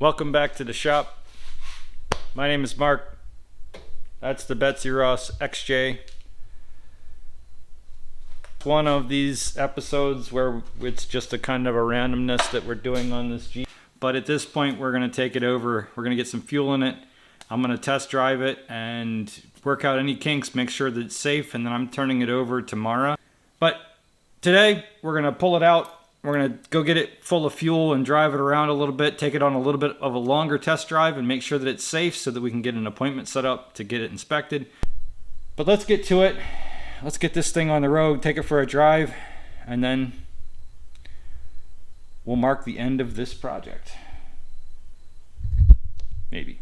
Welcome back to the shop. My name is Mark. That's the BetsyRoss XJ. One of these episodes where it's just a kind of a randomness that we're doing on this Jeep. But at this point, we're going to take it over. We're going to get some fuel in it. I'm going to test drive it and work out any kinks, make sure that it's safe, and then I'm turning it over tomorrow. But today, we're going to pull it out. We're going to go get it full of fuel and drive it around a little bit, take it on a little bit of a longer test drive and make sure that it's safe so that we can get an appointment set up to get it inspected. But let's get to it. Let's get this thing on the road, take it for a drive, and then we'll mark the end of this project. Maybe.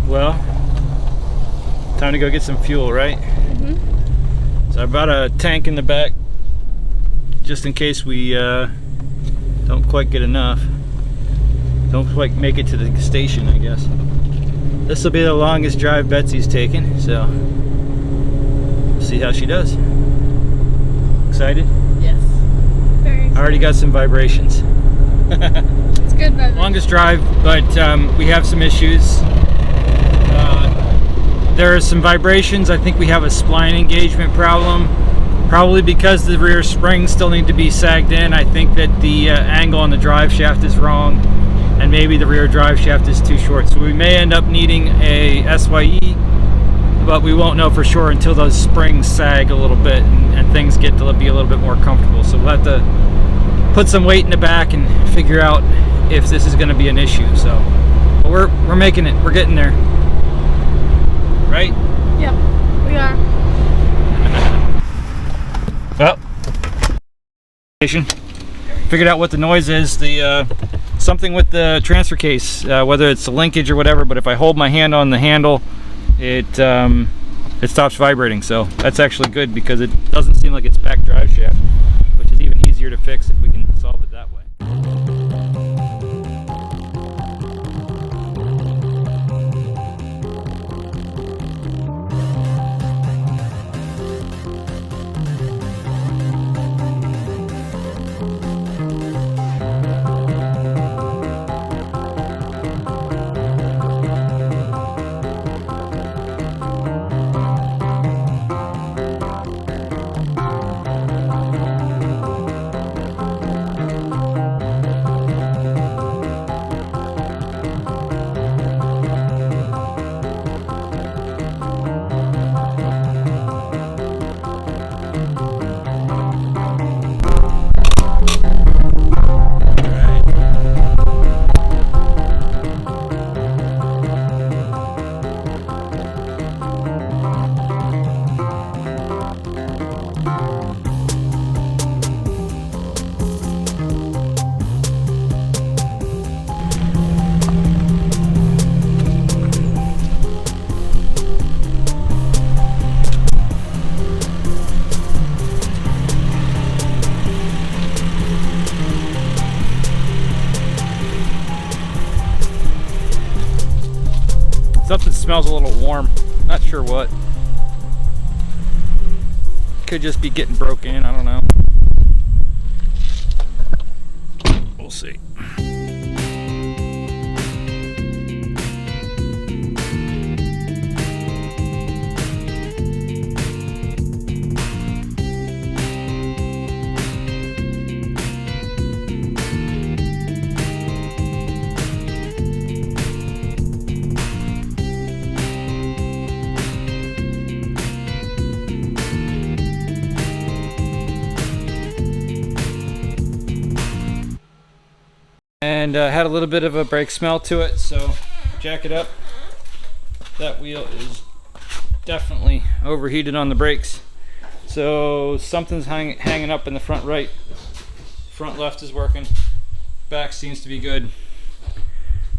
Well, time to go get some fuel, right? Mm-hmm. So I brought a tank in the back just in case we don't quite get enough. Don't quite make it to the station, I guess. This will be the longest drive Betsy's taken, so we'll see how she does. Excited? Yes. Very excited. I already got some vibrations. It's good vibration. Longest drive, but we have some issues. There are some vibrations. I think we have a spline engagement problem, probably because the rear springs still need to be sagged in. I think that the angle on the drive shaft is wrong, and maybe the rear drive shaft is too short. So we may end up needing a SYE, but we won't know for sure until those springs sag a little bit and things get to be a little bit more comfortable. So we'll have to put some weight in the back and figure out if this is going to be an issue. So but we're making it. We're getting there. Right? Yep, we are. Well, figured out what the noise is. The something with the transfer case, whether it's a linkage or whatever. But if I hold my hand on the handle, it stops vibrating. So that's actually good because it doesn't seem like it's back drive shaft, which is even easier to fix if we can solve it that way. smells a little warm. Not sure what. Could just be getting broke in, I don't know. We'll see. And had a little bit of a brake smell to it, so jack it up. That wheel is definitely overheated on the brakes, so something's hanging up in the front right. Front left is working, back seems to be good.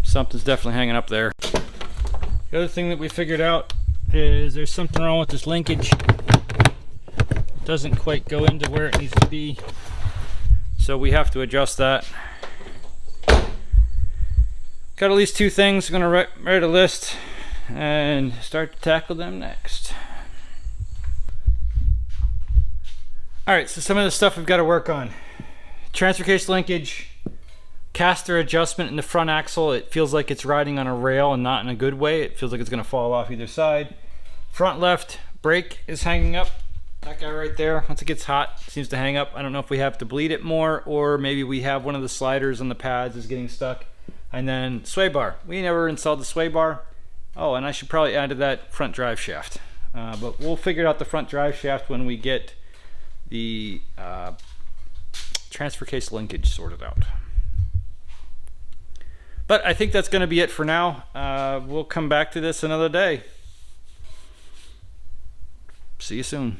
Something's definitely hanging up there. The other thing that we figured out is there's something wrong with this linkage. It doesn't quite go into where it needs to be, so we have to adjust that. Got at least two things. I'm gonna write a list and start to tackle them next. Alright, so some of the stuff we've got to work on. Transfer case linkage, caster adjustment in the front axle. It feels like it's riding on a rail and not in a good way. It feels like it's gonna fall off either side. Front left brake is hanging up. That guy right there, once it gets hot, seems to hang up. I don't know if we have to bleed it more, or maybe we have one of the sliders on the pads is getting stuck. And then sway bar. We never installed the sway bar. Oh, and I should probably add to that front drive shaft. But we'll figure out the front drive shaft when we get the transfer case linkage sorted out. But I think that's going to be it for now. We'll come back to this another day. See you soon.